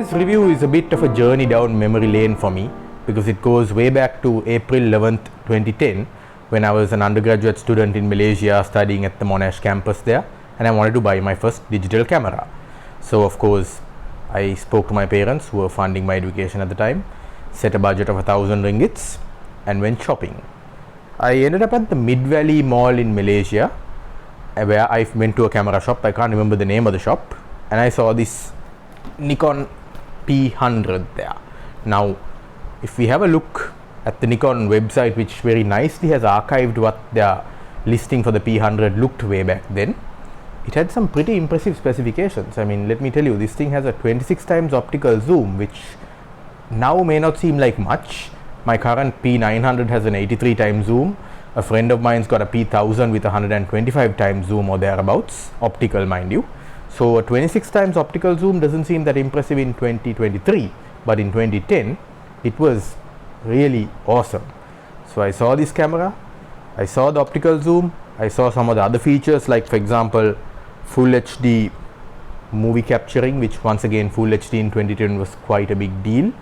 Today's review is a bit of a journey down memory lane for me because it goes way back to April 11th 2010 when I was an undergraduate student in Malaysia studying at the Monash campus there, and I wanted to buy my first digital camera. So of course I spoke to my parents who were funding my education at the time, set a budget of 1,000 ringgits and went shopping. I ended up at the Mid Valley Mall in Malaysia where I went to a camera shop. I can't remember the name of the shop, and I saw this Nikon P100 there. Now if we have a look at the Nikon website, which very nicely has archived what their listing for the P100 looked way back then, it had some pretty impressive specifications. I mean, let me tell you, this thing has a 26 times optical zoom, which now may not seem like much. My current P900 has an 83 times zoom. A friend of mine's got a P1000 with 125 times zoom or thereabouts, optical mind you. So a 26 times optical zoom doesn't seem that impressive in 2023, but in 2010 it was really awesome. So I saw this camera, I saw the optical zoom, I saw some of the other features, like for example full HD movie capturing, which once again full HD in 2010 was quite a big deal.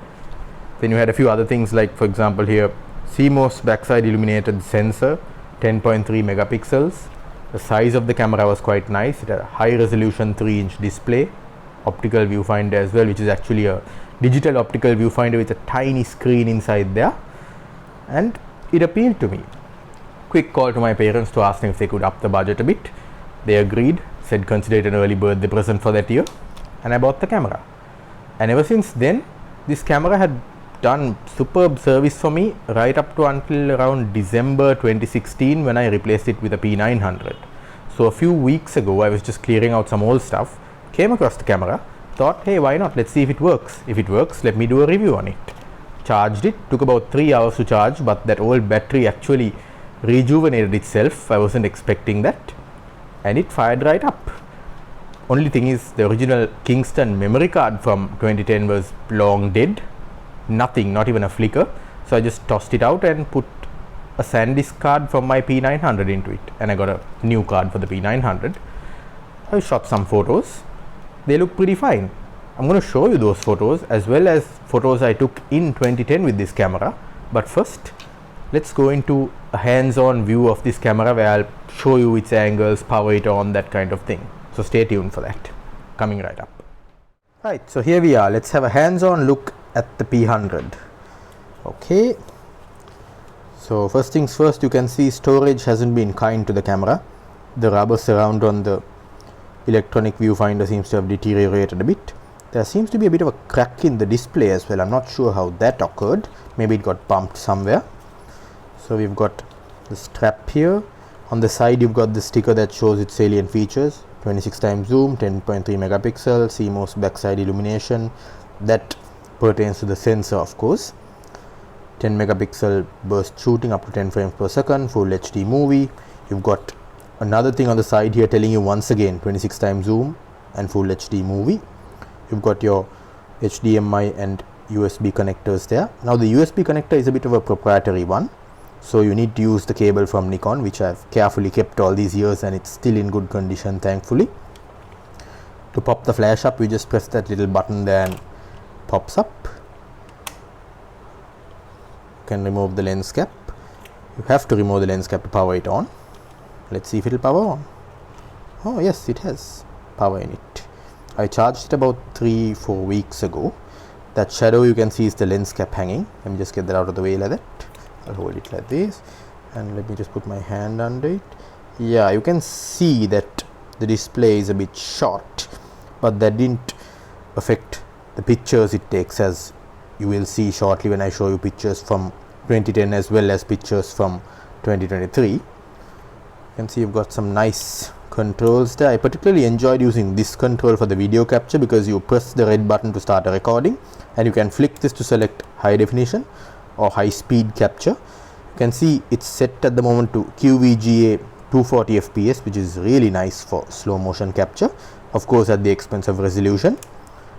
Then you had a few other things, like for example here CMOS backside illuminated sensor, 10.3 megapixels. The size of the camera was quite nice. It had a high resolution 3-inch display, optical viewfinder as well, which is actually a digital optical viewfinder with a tiny screen inside there, and it appealed to me. Quick call to my parents to ask them if they could up the budget a bit. They agreed, said consider it an early birthday present for that year, and I bought the camera. And ever since then, this camera had done superb service for me right up to until around December 2016 when I replaced it with a P900. So a few weeks ago I was just clearing out some old stuff, came across the camera, thought, hey, why not, let's see if it works. If it works, let me do a review on it. Charged it, took about 3 hours to charge, but that old battery actually rejuvenated itself. I wasn't expecting that, and it fired right up. Only thing is, the original Kingston memory card from 2010 was long dead. Nothing, not even a flicker. So I just tossed it out and put a SanDisk card from my P900 into it, and I got a new card for the P900. I shot some photos. They look pretty fine. I'm going to show you those photos as well as photos I took in 2010 with this camera. But first, let's go into a hands-on view of this camera where I'll show you its angles, power it on, that kind of thing. So stay tuned for that. Coming right up. Right, so here we are. Let's have a hands-on look at the P100. Okay, so first things first, you can see storage hasn't been kind to the camera. The rubber surround on the electronic viewfinder seems to have deteriorated a bit. There seems to be a bit of a crack in the display as well. I'm not sure how that occurred. Maybe it got bumped somewhere. So we've got the strap here. On the side you've got the sticker that shows its salient features: 26 times zoom, 10.3 megapixel, CMOS backside illumination. That pertains to the sensor, of course. 10 megapixel burst shooting up to 10 frames per second, full HD movie. You've got another thing on the side here telling you once again 26 times zoom and full HD movie. You've got your HDMI and USB connectors there. Now the USB connector is a bit of a proprietary one, so you need to use the cable from Nikon, which I've carefully kept all these years, and it's still in good condition, thankfully. To pop the flash up, you just press that little button there and pops up. You can remove the lens cap. You have to remove the lens cap to power it on. Let's see if it will power on. Oh yes, it has power in it. I charged it about 3-4 weeks ago. That shadow you can see is the lens cap hanging. Let me just get that out of the way like that. I'll hold it like this, and let me just put my hand under it. Yeah, you can see that the display is a bit short, but that didn't affect the pictures it takes, as you will see shortly when I show you pictures from 2010 as well as pictures from 2023. You can see you've got some nice controls there. I particularly enjoyed using this control for the video capture because you press the red button to start a recording, and you can flick this to select high definition or high speed capture. You can see it's set at the moment to QVGA 240 fps, which is really nice for slow motion capture, of course at the expense of resolution.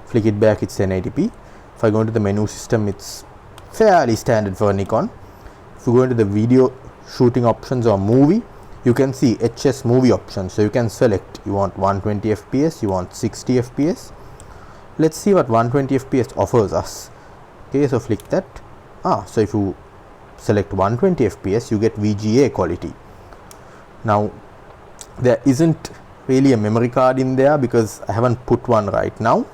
Flick it back, it's 1080p. If I go into the menu system, it's fairly standard for a Nikon. If you go into the video shooting options or movie, you can see HS movie options. So you can select you want 120 fps, you want 60 fps. let's see what 120 fps offers us. Okay, so flick that. So if you select 120 fps, you get VGA quality. Now there isn't really a memory card in there because I haven't put one right now,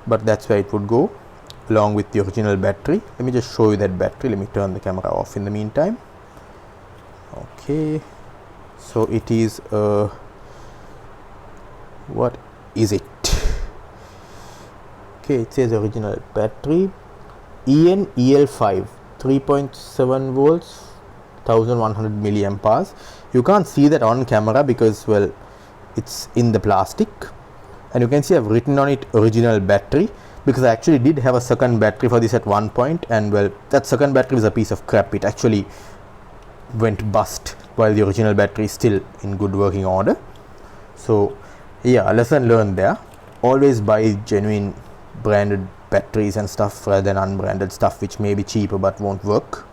but that's where it would go along with the original battery. Let me just show you that battery. Let me turn the camera off in the meantime. Okay, so it is what is it? Okay, it says original battery EL5 3.7 volts 1100 milliampere. You can't see that on camera because, well, it's in the plastic, and you can see I've written on it original battery because I actually did have a second battery for this at one point, and well, that second battery was a piece of crap. It actually went bust while the original battery is still in good working order. So yeah, lesson learned there. Always buy genuine branded batteries and stuff rather than unbranded stuff which may be cheaper but won't work.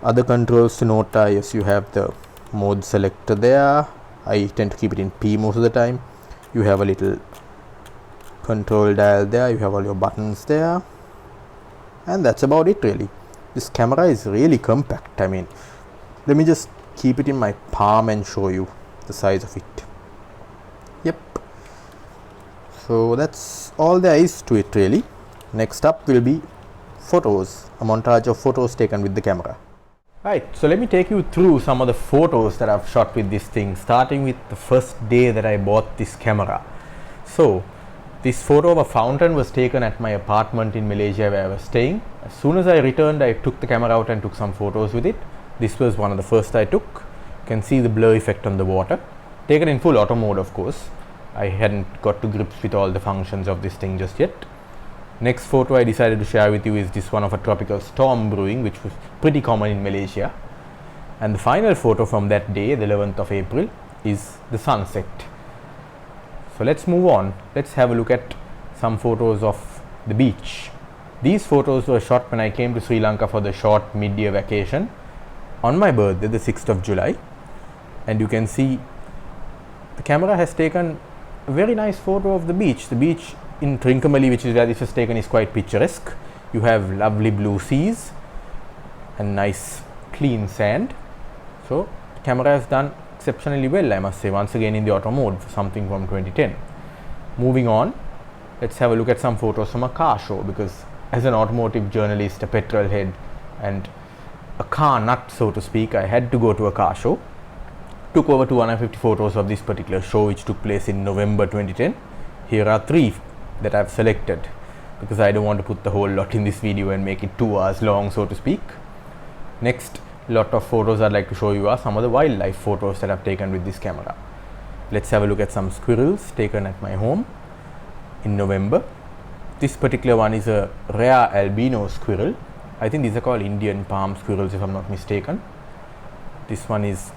Other controls to note are, yes, you have the mode selector there. I tend to keep it in P most of the time. You have a little control dial there, you have all your buttons there, and that's about it really. This camera is really compact. I mean, let me just keep it in my palm and show you the size of it. Yep, so that's all there is to it really. Next up will be photos, a montage of photos taken with the camera. Right, so let me take you through some of the photos that I've shot with this thing, starting with the first day that I bought this camera. So this photo of a fountain was taken at my apartment in Malaysia where I was staying. As soon as I returned, I took the camera out and took some photos with it. This was one of the first I took. You can see the blur effect on the water. Taken in full auto mode, of course. I hadn't got to grips with all the functions of this thing just yet. Next photo I decided to share with you is this one of a tropical storm brewing, which was pretty common in Malaysia. And the final photo from that day, the 11th of April, is the sunset. So let's move on. Let's have a look at some photos of the beach. These photos were shot when I came to Sri Lanka for the short mid-year vacation on my birthday, the 6th of July. And you can see the camera has taken a very nice photo of the beach. The beach in Trincomalee, which is where this was taken, is quite picturesque. You have lovely blue seas and nice clean sand. So the camera has done exceptionally well, I must say, once again in the auto mode for something from 2010. Moving on, let's have a look at some photos from a car show, because as an automotive journalist, a petrol head and a car nut, so to speak, I had to go to a car show. Took over 250 photos of this particular show, which took place in November 2010. Here are 3 that I've selected because I don't want to put the whole lot in this video and make it 2 hours long, so to speak. Next lot of photos I'd like to show you are some of the wildlife photos that I've taken with this camera. Let's have a look at some squirrels taken at my home in November. This particular one is a rare albino squirrel. I think these are called Indian palm squirrels if I'm not mistaken. This one is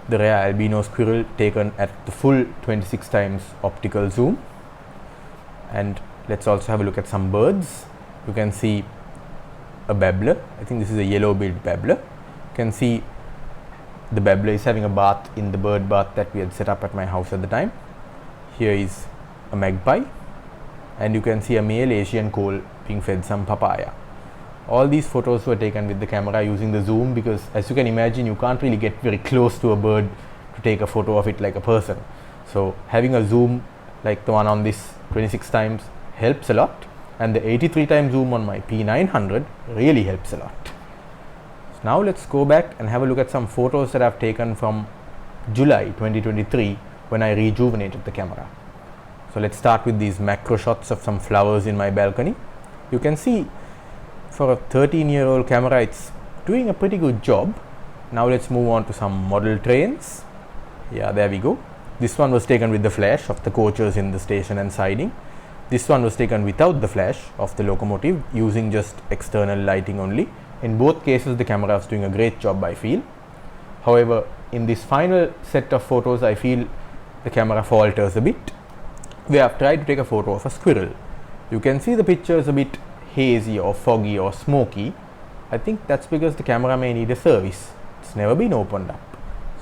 the rare albino squirrel taken at the full 26 times optical zoom. And let's also have a look at some birds. You can see a babbler. I think this is a yellow-billed babbler. You can see the babbler is having a bath in the bird bath that we had set up at my house at the time. Here is a magpie, and you can see a male Asian coal being fed some papaya. All these photos were taken with the camera using the zoom because, as you can imagine, you can't really get very close to a bird to take a photo of it like a person. So having a zoom like the one on this 26 times helps a lot, and the 83 times zoom on my P900 really helps a lot. So now let's go back and have a look at some photos that I've taken from July 2023 when I rejuvenated the camera. So let's start with these macro shots of some flowers in my balcony. You can see for a 13-year-old camera it's doing a pretty good job. Now let's move on to some model trains. Yeah, there we go. This one was taken with the flash of the coaches in the station and siding. This one was taken without the flash of the locomotive, using just external lighting only. In both cases the camera is doing a great job, I feel. However, in this final set of photos I feel the camera falters a bit. We have tried to take a photo of a squirrel. You can see the picture is a bit hazy or foggy or smoky. I think that's because the camera may need a service. It's never been opened up.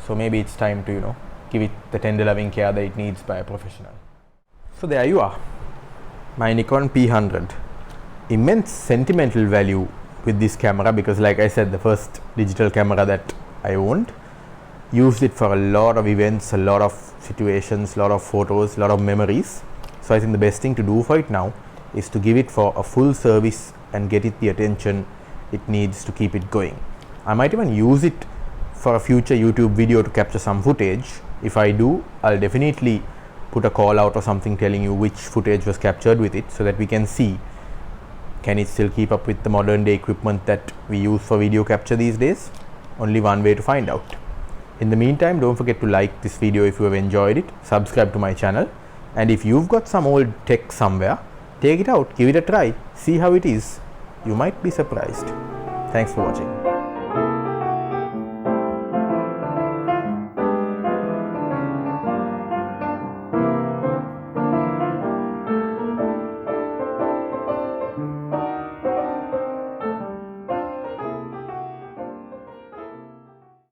So maybe it's time to, give it the tender loving care that it needs by a professional. So there you are. my Nikon P100. Immense sentimental value with this camera because, like I said, the first digital camera that I owned. Used it for a lot of events, a lot of situations, a lot of photos, a lot of memories. So I think the best thing to do for it now is to give it for a full service and get it the attention it needs to keep it going. I might even use it for a future YouTube video to capture some footage. If I do, I'll definitely put a call out or something telling you which footage was captured with it so that we can see, can it still keep up with the modern day equipment that we use for video capture these days? Only one way to find out. In the meantime, don't forget to like this video if you have enjoyed it, subscribe to my channel, and if you've got some old tech somewhere, take it out, give it a try, see how it is. You might be surprised. Thanks for watching.